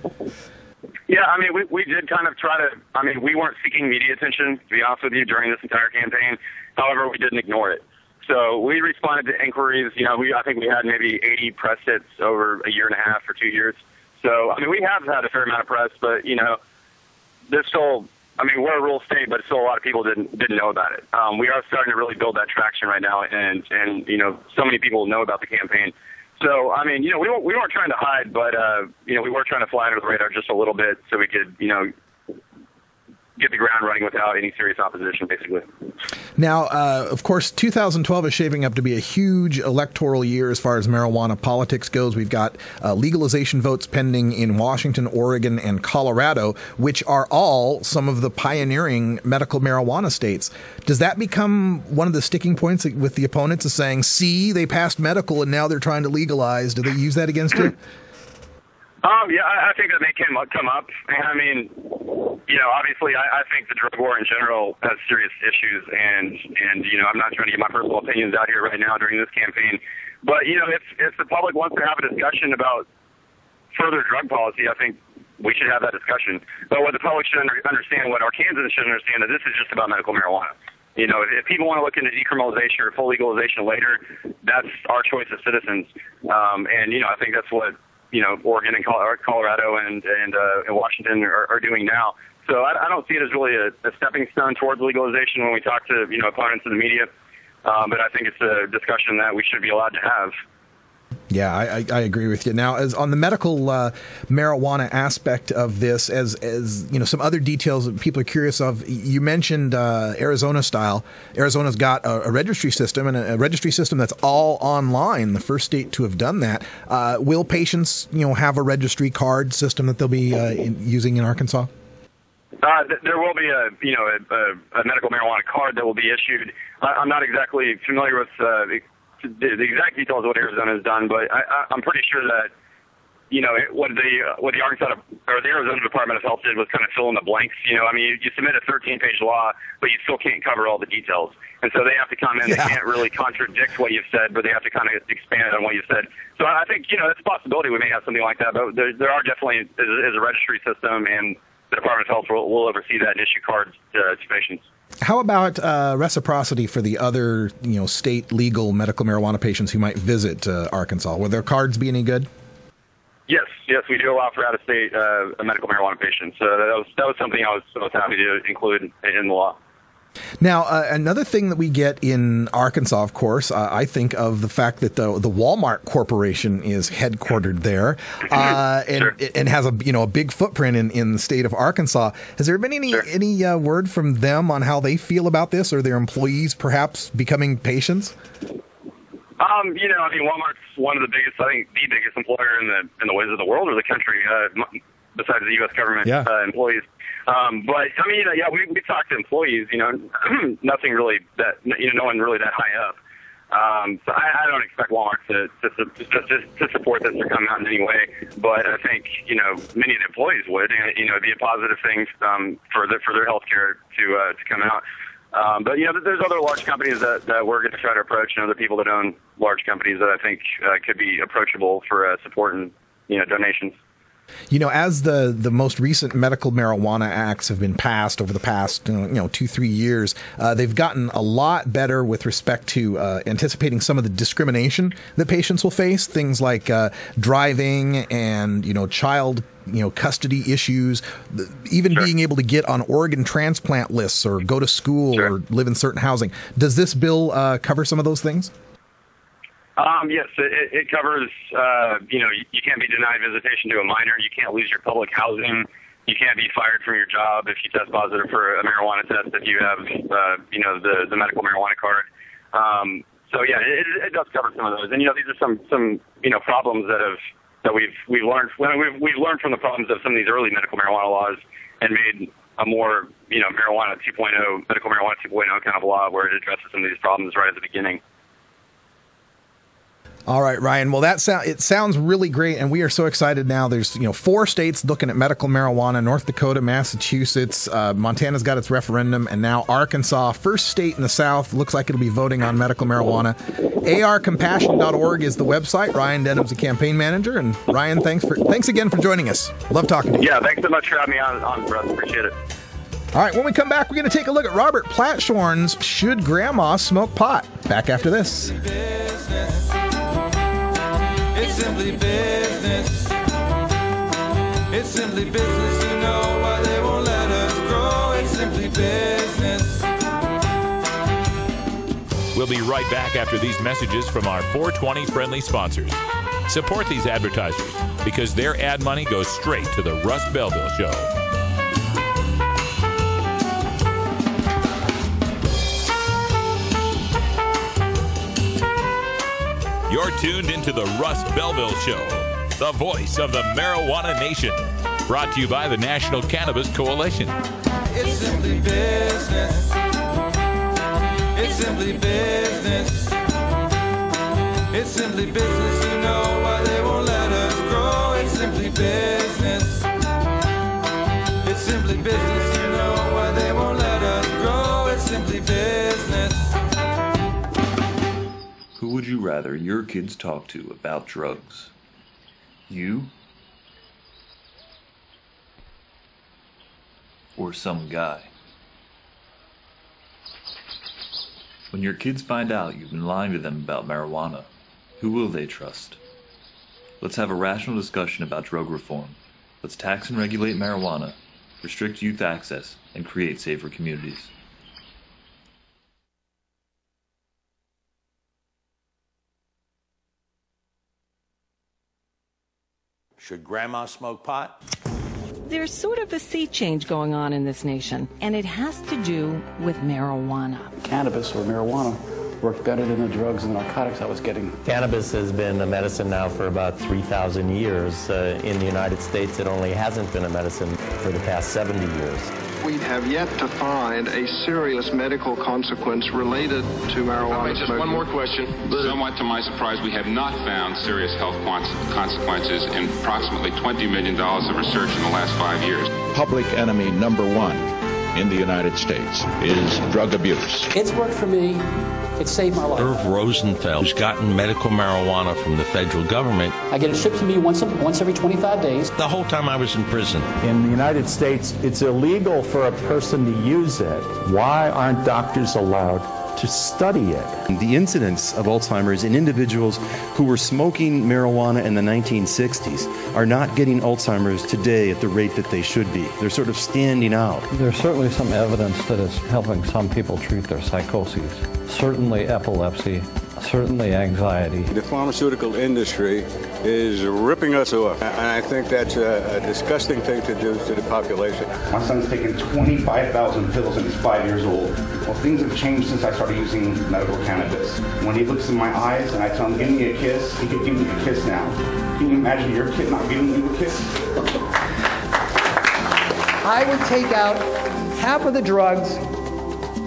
Yeah, we did kind of try to, we weren't seeking media attention, to be honest with you, during this entire campaign. However, we didn't ignore it. So we responded to inquiries. I think we had maybe 80 press hits over a year and a half or 2 years. So, we have had a fair amount of press, but, there's still, we're a rural state, but still a lot of people didn't know about it. We are starting to really build that traction right now, and so many people know about the campaign. So, we weren't trying to hide, but, we were trying to fly under the radar just a little bit so we could, get the ground running without any serious opposition, basically. Now, of course, 2012 is shaping up to be a huge electoral year as far as marijuana politics goes. We've got legalization votes pending in Washington, Oregon, and Colorado, which are all some of the pioneering medical marijuana states. Does that become one of the sticking points with the opponents, is saying, see, they passed medical and now they're trying to legalize? Do they use that against you? Yeah, I think that may come up. And obviously, I think the drug war in general has serious issues, and I'm not trying to get my personal opinions out here right now during this campaign. But if the public wants to have a discussion about further drug policy, I think we should have that discussion. But what the public should understand, what Arkansans should understand, that this is just about medical marijuana. If people want to look into decriminalization or full legalization later, that's our choice as citizens. And I think that's what Oregon and Colorado and Washington are doing now. So I don't see it as really a stepping stone towards legalization when we talk to opponents in the media. But I think it's a discussion that we should be allowed to have. Yeah, I agree with you. Now, as on the medical marijuana aspect of this, as some other details that people are curious of, you mentioned Arizona style. Arizona's got a registry system, and a registry system that's all online, the first state to have done that. Will patients, have a registry card system that they'll be using in Arkansas? There will be a medical marijuana card that will be issued. I'm not exactly familiar with the exact details of what Arizona has done, but I'm pretty sure that, what the Arkansas or the Arizona Department of Health did was kind of fill in the blanks. I mean, you submit a 13-page law, but you still can't cover all the details. And so they have to come in. Yeah. They can't really contradict what you've said, but they have to kind of expand on what you've said. So I think, it's a possibility we may have something like that. But there are definitely is a registry system, and the Department of Health will oversee that and issue cards to patients. How about reciprocity for the other, state legal medical marijuana patients who might visit Arkansas? Will their cards be any good? Yes, we do allow for out-of-state medical marijuana patients. So that was something I was happy to include in the law. Now, another thing that we get in Arkansas, of course, I think of the fact that the Walmart Corporation is headquartered there and has a big footprint in the state of Arkansas. Has there been any word from them on how they feel about this, or their employees perhaps becoming patients? I mean, Walmart's one of the biggest, I think, the biggest employer in the ways of the world or the country, besides the U.S. government employees. But I mean, we talked to employees. Nothing really that no one really that high up. So I don't expect Walmart to support this or come out in any way. But I think many of the employees would, and it'd be a positive thing for their health care to come out. But there's other large companies that we're going to try to approach, and other people that own large companies that I think could be approachable for support and donations. As the most recent medical marijuana acts have been passed over the past 2-3 years, they've gotten a lot better with respect to anticipating some of the discrimination that patients will face. Things like driving and child custody issues, even being able to get on organ transplant lists or go to school or live in certain housing. Does this bill cover some of those things? Yes, it covers, you can't be denied visitation to a minor. You can't lose your public housing. You can't be fired from your job if you test positive for a marijuana test if you have, the medical marijuana card. So yeah, it does cover some of those. And, these are some problems that we've learned. We've learned from the problems of some of these early medical marijuana laws and made a more, marijuana 2.0, medical marijuana 2.0 kind of law where it addresses some of these problems right at the beginning. All right, Ryan. Well, it sounds really great, and we are so excited now. There's 4 states looking at medical marijuana: North Dakota, Massachusetts, Montana's got its referendum, and now Arkansas, first state in the South, looks like it'll be voting on medical marijuana. arcompassion.org is the website. Ryan Denham's the campaign manager, and Ryan, thanks again for joining us. Love talking to you. Yeah, thanks so much for having me on, Russ. Appreciate it. All right, when we come back, we're going to take a look at Robert Platshorn's "Should Grandma Smoke Pot?" Back after this. It's simply business. It's simply business, why they won't let us grow. It's simply business. We'll be right back after these messages from our 420 friendly sponsors. Support these advertisers because their ad money goes straight to the Russ Belville Show. You're tuned into the Russ Belville Show, the voice of the marijuana nation. Brought to you by the National Cannabis Coalition. It's simply business. It's simply business. It's simply business, why they won't let us grow. It's simply business. It's simply business, why they won't let us grow. It's simply business. Who would you rather your kids talk to about drugs? You? Or some guy? When your kids find out you've been lying to them about marijuana, who will they trust? Let's have a rational discussion about drug reform. Let's tax and regulate marijuana, restrict youth access, and create safer communities. Should grandma smoke pot? There's sort of a sea change going on in this nation, and it has to do with marijuana. Cannabis or marijuana worked better than the drugs and the narcotics I was getting. Cannabis has been a medicine now for about 3,000 years. In the United States, it only hasn't been a medicine for the past 70 years. We have yet to find a serious medical consequence related to marijuana Just smoking. one more question. Somewhat to my surprise, we have not found serious health consequences in approximately $20 million of research in the last 5 years. Public enemy number one in the United States is drug abuse. It's worked for me. It saved my life. Irv Rosenfeld, who's gotten medical marijuana from the federal government. I get it shipped to me once every 25 days. The whole time I was in prison. In the United States, it's illegal for a person to use it. Why aren't doctors allowed to study it? The incidence of Alzheimer's in individuals who were smoking marijuana in the 1960s are not getting Alzheimer's today at the rate that they should be. They're sort of standing out. There's certainly some evidence that it's helping some people treat their psychoses. Certainly epilepsy, certainly anxiety. The pharmaceutical industry is ripping us off, and I think that's a disgusting thing to do to the population. My son's taken 25,000 pills and he's 5 years old. Well, things have changed since I started using medical cannabis. When he looks in my eyes and I tell him, give me a kiss, he could give me a kiss now. Can you imagine your kid not giving you a kiss? I would take out half of the drugs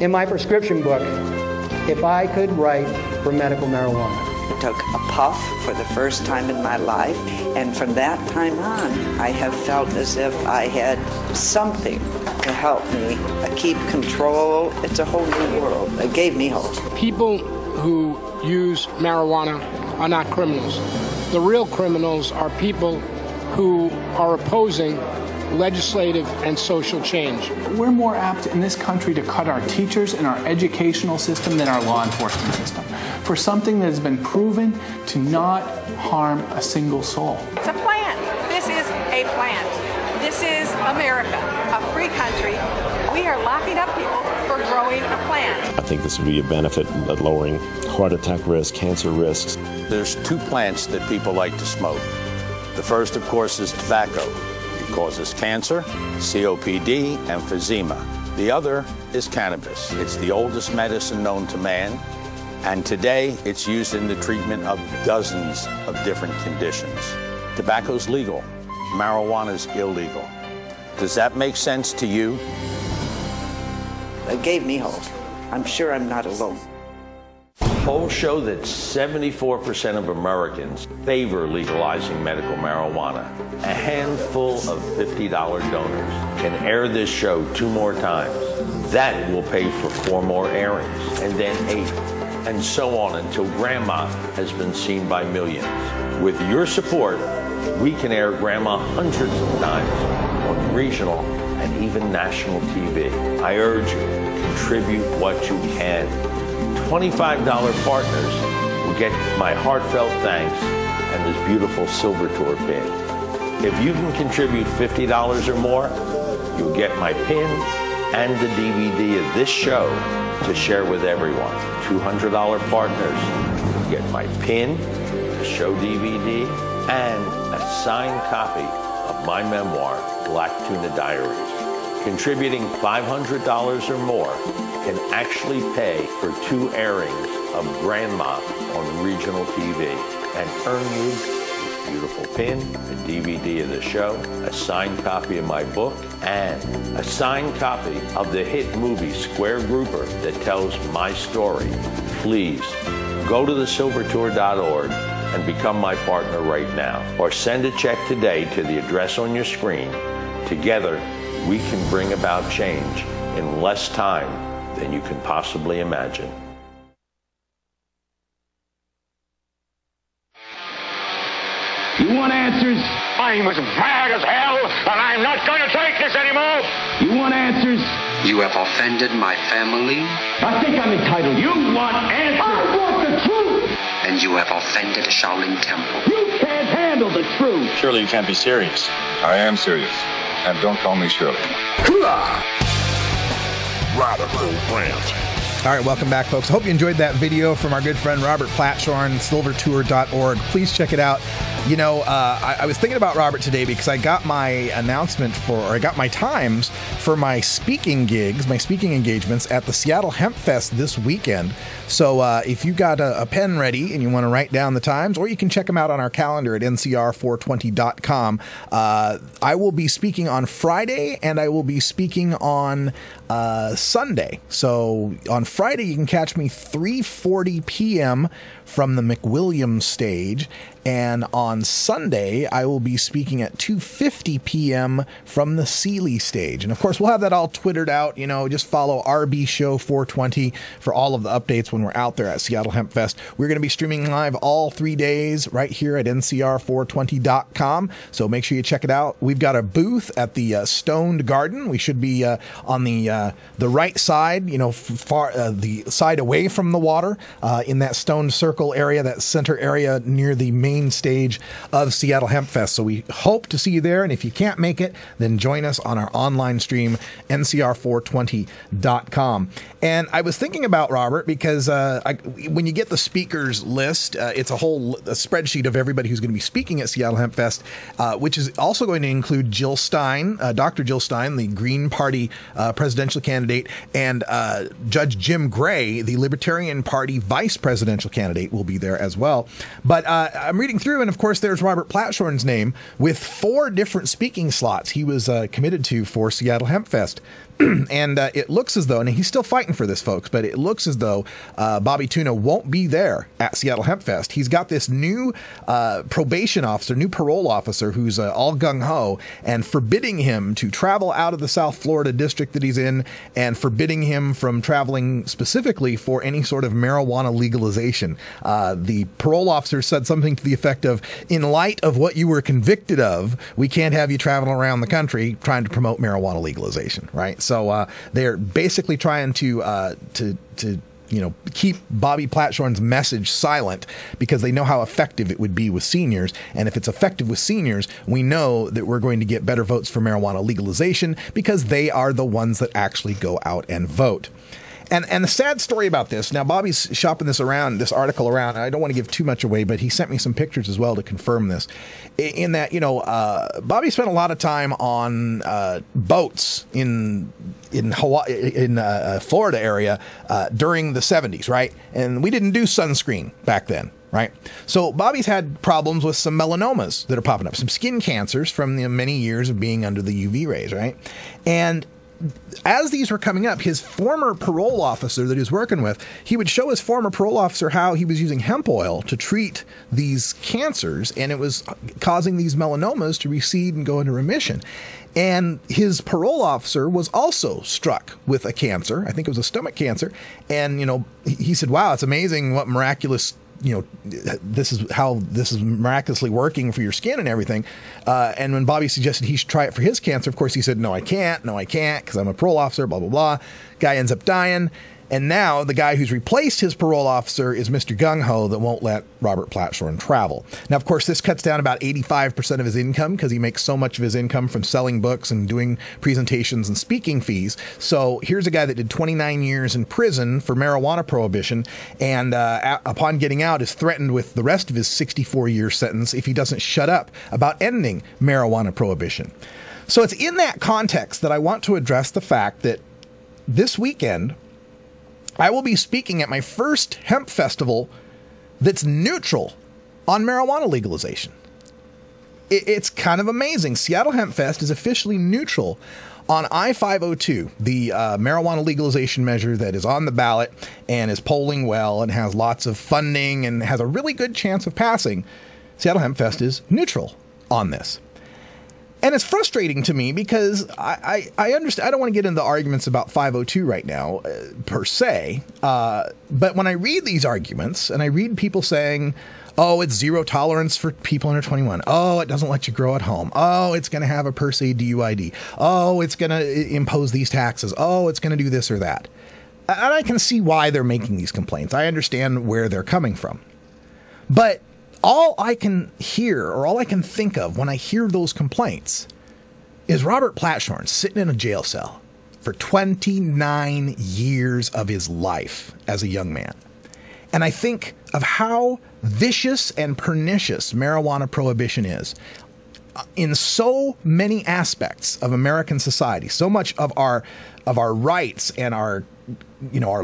in my prescription book if I could write for medical marijuana. I took a puff for the first time in my life, and from that time on, I have felt as if I had something to help me keep control. It's a whole new world. It gave me hope. People who use marijuana are not criminals. The real criminals are people who are opposing legislative and social change. We're more apt in this country to cut our teachers and our educational system than our law enforcement system for something that has been proven to not harm a single soul. It's a plant. This is a plant. This is America, a free country. We are locking up people for growing a plant. I think this would be a benefit at lowering heart attack risk, cancer risks. There's two plants that people like to smoke. The first, of course, is tobacco. It causes cancer, COPD, emphysema. The other is cannabis. It's the oldest medicine known to man, and today it's used in the treatment of dozens of different conditions. Tobacco's legal, marijuana's illegal. Does that make sense to you? It gave me hope. I'm sure I'm not alone. Polls show that 74% of Americans favor legalizing medical marijuana. A handful of $50 donors can air this show 2 more times. That will pay for 4 more airings, and then 8, and so on until Grandma has been seen by millions. With your support, we can air Grandma hundreds of times on regional and even national TV. I urge you, contribute what you can. $25 partners will get my heartfelt thanks and this beautiful silver tour pin. If you can contribute $50 or more, you'll get my pin and the DVD of this show to share with everyone. $200 partners will get my pin, the show DVD, and a signed copy of my memoir, Black Tuna Diaries. Contributing $500 or more can actually pay for 2 airings of Grandma on regional TV and earn you this beautiful pin, a DVD of the show, a signed copy of my book, and a signed copy of the hit movie Square Grouper that tells my story. Please go to thesilvertour.org and become my partner right now, or send a check today to the address on your screen. Together, we can bring about change in less time than you can possibly imagine. You want answers? I'm as mad as hell, and I'm not going to take this anymore. You want answers? You have offended my family. I think I'm entitled. You want answers? I want the truth. And you have offended the Shaolin Temple. You can't handle the truth. Surely you can't be serious. I am serious. And don't call me Shirley. Radical Rant. All right, welcome back, folks. I hope you enjoyed that video from our good friend Robert Platshorn, silvertour.org. Please check it out. You know, I was thinking about Robert today because I got my announcement I got my times for my speaking gigs, my speaking engagements at the Seattle Hemp Fest this weekend. So if you got a pen ready and you want to write down the times, or you can check them out on our calendar at ncr420.com. I will be speaking on Friday, and I will be speaking on Sunday. So on Friday, you can catch me 3:40 p.m. from the McWilliams stage. And on Sunday, I will be speaking at 2:50 p.m. from the Sealy stage. And of course, we'll have that all twittered out. You know, just follow RB Show 420 for all of the updates when we're out there at Seattle Hemp Fest. We're going to be streaming live all 3 days right here at ncr420.com. So make sure you check it out. We've got a booth at the Stoned Garden. We should be on the right side, you know, the side away from the water, in that Stoned Circle area, that center area near the main stage of Seattle Hemp Fest. So we hope to see you there. And if you can't make it, then join us on our online stream, ncr420.com. And I was thinking about Robert because when you get the speakers list, it's a spreadsheet of everybody who's going to be speaking at Seattle Hemp Fest, which is also going to include Jill Stein, Dr. Jill Stein, the Green Party presidential candidate, and Judge Jim Gray, the Libertarian Party vice presidential candidate, will be there as well. But I'm reading through, and of course there's Robert Platshorn's name with 4 different speaking slots he was committed to for Seattle Hemp Fest. And it looks as though, and he's still fighting for this, folks, but it looks as though Bobby Tuna won't be there at Seattle Hemp Fest. He's got this new probation officer, new parole officer, who's all gung-ho and forbidding him to travel out of the South Florida district that he's in, and forbidding him from traveling specifically for any sort of marijuana legalization. The parole officer said something to the effect of, in light of what you were convicted of, we can't have you traveling around the country trying to promote marijuana legalization, right? So they're basically trying to keep Bobby Platshorn's message silent because they know how effective it would be with seniors. And if it's effective with seniors, we know that we're going to get better votes for marijuana legalization because they are the ones that actually go out and vote. And the sad story about this, now Bobby's shopping this article around, and I don't want to give too much away, but he sent me some pictures as well to confirm this, in that, Bobby spent a lot of time on boats in Hawaii, in Florida area during the 70s, right? And we didn't do sunscreen back then. Right. So Bobby's had problems with some melanomas that are popping up, some skin cancers from the many years of being under the UV rays. Right. And as these were coming up, his former parole officer that he was working with, he would show his former parole officer how he was using hemp oil to treat these cancers, and it was causing these melanomas to recede and go into remission. And his parole officer was also struck with a cancer. I think it was a stomach cancer. And, he said, wow, it's amazing what miraculous this is how this is miraculously working for your skin and everything. And when Bobby suggested he should try it for his cancer, of course, he said, no, I can't, because I'm a parole officer, blah, blah, blah. Guy ends up dying. And now the guy who's replaced his parole officer is Mr. Gung-Ho that won't let Robert Platshorn travel. Now, of course, this cuts down about 85% of his income because he makes so much of his income from selling books and doing presentations and speaking fees. So here's a guy that did 29 years in prison for marijuana prohibition, and upon getting out is threatened with the rest of his 64-year sentence if he doesn't shut up about ending marijuana prohibition. So it's in that context that I want to address the fact that this weekend I will be speaking at my first hemp festival that's neutral on marijuana legalization. It's kind of amazing. Seattle Hemp Fest is officially neutral on I-502, the marijuana legalization measure that is on the ballot and is polling well and has lots of funding and has a really good chance of passing. Seattle Hemp Fest is neutral on this. And it's frustrating to me because I understand. I don't want to get into arguments about 502 right now, per se. But when I read these arguments and I read people saying, oh, it's zero tolerance for people under 21. Oh, it doesn't let you grow at home. Oh, it's going to have a per se DUID. Oh, it's going to impose these taxes. Oh, it's going to do this or that. And I can see why they're making these complaints. I understand where they're coming from. But all I can hear or all I can think of when I hear those complaints is Robert Platshorn sitting in a jail cell for 29 years of his life as a young man. And I think of how vicious and pernicious marijuana prohibition is in so many aspects of American society. So much of our rights and our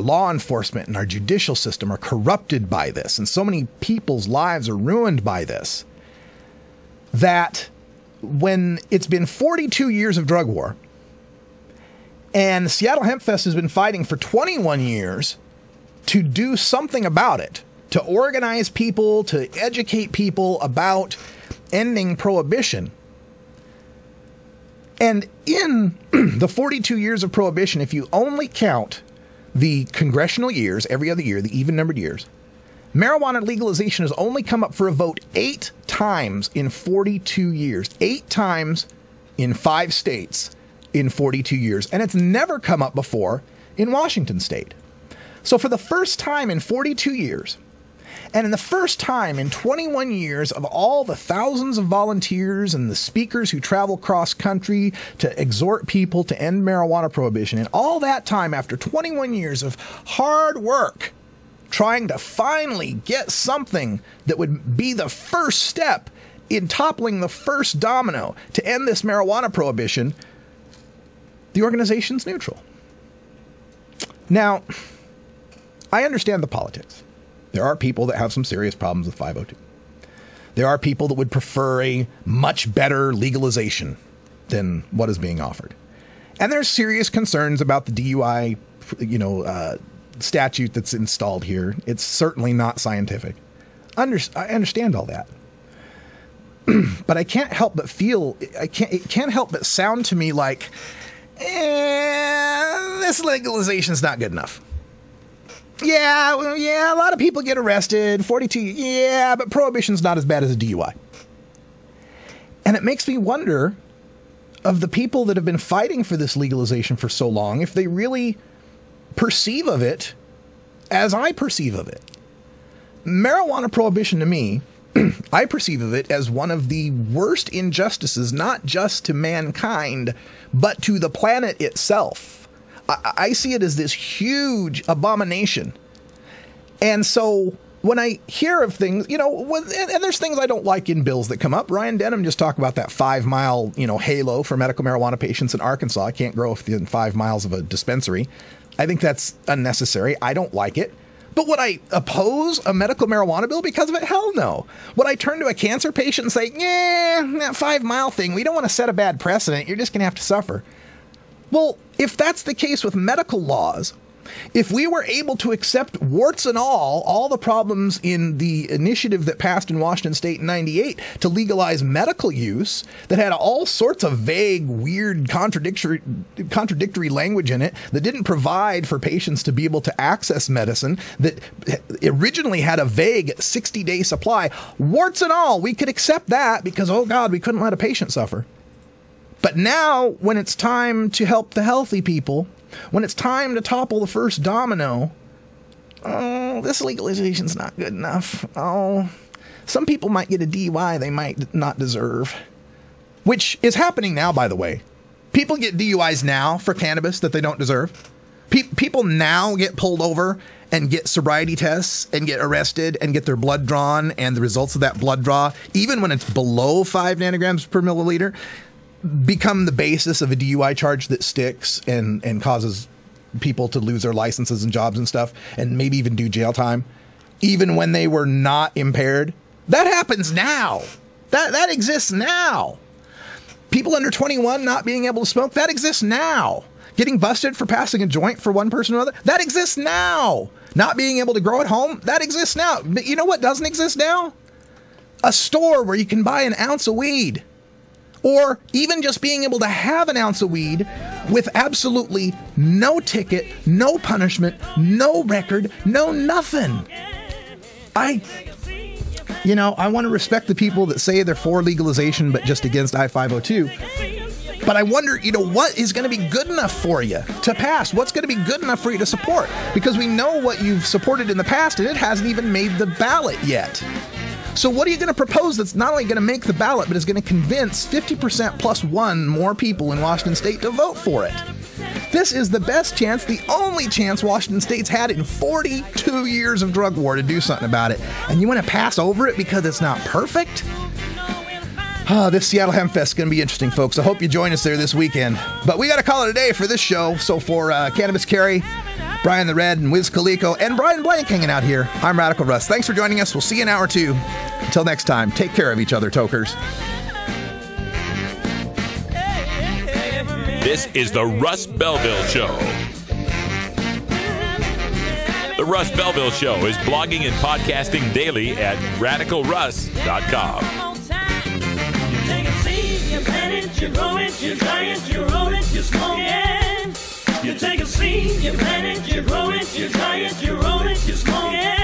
law enforcement and our judicial system are corrupted by this, and so many people's lives are ruined by this, that when it's been 42 years of drug war, and Seattle Hemp Fest has been fighting for 21 years to do something about it, to organize people, to educate people about ending prohibition. And in the 42 years of prohibition, if you only count the congressional years, every other year, the even-numbered years, marijuana legalization has only come up for a vote 8 times in 42 years. 8 times in 5 states in 42 years. And it's never come up before in Washington state. So for the first time in 42 years, and in the first time in 21 years of all the thousands of volunteers and the speakers who travel cross country to exhort people to end marijuana prohibition, and all that time after 21 years of hard work trying to finally get something that would be the first step in toppling the first domino to end this marijuana prohibition, the organization's neutral. Now, I understand the politics. There are people that have some serious problems with 502. There are people that would prefer a much better legalization than what is being offered. And there's serious concerns about the DUI, statute that's installed here. It's certainly not scientific. I understand all that. But I can't help but feel, it can't help but sound to me like, this legalization's not good enough. Yeah, a lot of people get arrested, 42, yeah, but prohibition's not as bad as a DUI. And it makes me wonder of the people that have been fighting for this legalization for so long, if they really perceive of it as I perceive of it. Marijuana prohibition to me, I perceive of it as one of the worst injustices, not just to mankind, but to the planet itself. I see it as this huge abomination. And so when I hear of things, and there's things I don't like in bills that come up. Ryan Denham just talked about that 5-mile, halo for medical marijuana patients in Arkansas. I can't grow within 5 miles of a dispensary. I think that's unnecessary. I don't like it. But would I oppose a medical marijuana bill because of it? Hell no. Would I turn to a cancer patient and say, that 5-mile thing, we don't want to set a bad precedent. You're just going to have to suffer. Well, if that's the case with medical laws, if we were able to accept warts and all the problems in the initiative that passed in Washington state in 98 to legalize medical use that had all sorts of vague, weird, contradictory language in it that didn't provide for patients to be able to access medicine, that originally had a vague 60-day supply, warts and all, we could accept that because, oh God, we couldn't let a patient suffer. But now, when it's time to help the healthy people, when it's time to topple the first domino, this legalization's not good enough. Some people might get a DUI they might not deserve. Which is happening now, by the way. People get DUIs now for cannabis that they don't deserve. People now get pulled over and get sobriety tests and get arrested and get their blood drawn, and the results of that blood draw, even when it's below 5 nanograms per milliliter, become the basis of a DUI charge that sticks and causes people to lose their licenses and jobs and stuff, and maybe even do jail time, even when they were not impaired. That happens now. That exists now. People under 21 not being able to smoke, that exists now. Getting busted for passing a joint for one person or another, that exists now. Not being able to grow at home, that exists now. But you know what doesn't exist now? A store where you can buy an ounce of weed. Or even just being able to have an ounce of weed with absolutely no ticket, no punishment, no record, no nothing. I want to respect the people that say they're for legalization but just against I-502. But I wonder, what is going to be good enough for you to pass? What's going to be good enough for you to support? Because we know what you've supported in the past, and it hasn't even made the ballot yet. So what are you going to propose that's not only going to make the ballot, but is going to convince 50% plus one more people in Washington state to vote for it? This is the best chance, the only chance Washington State's had in 42 years of drug war to do something about it. And you want to pass over it because it's not perfect? This Seattle Hemp Fest is going to be interesting, folks. I hope you join us there this weekend. But we got to call it a day for this show. So for Cannabis Carry, Brian the Red, and Wiz Calico, and Brian Blank hanging out here, I'm Radical Russ. Thanks for joining us. We'll see you in an hour or two. Until next time, take care of each other, tokers. This is the Russ Belville Show. The Russ Belville Show is blogging and podcasting daily at radicalruss.com. You grow it, you dry it, you roll it, you smoke it. You take a seed, you plant it, you grow it, you dry it, you roll it, you smoke it.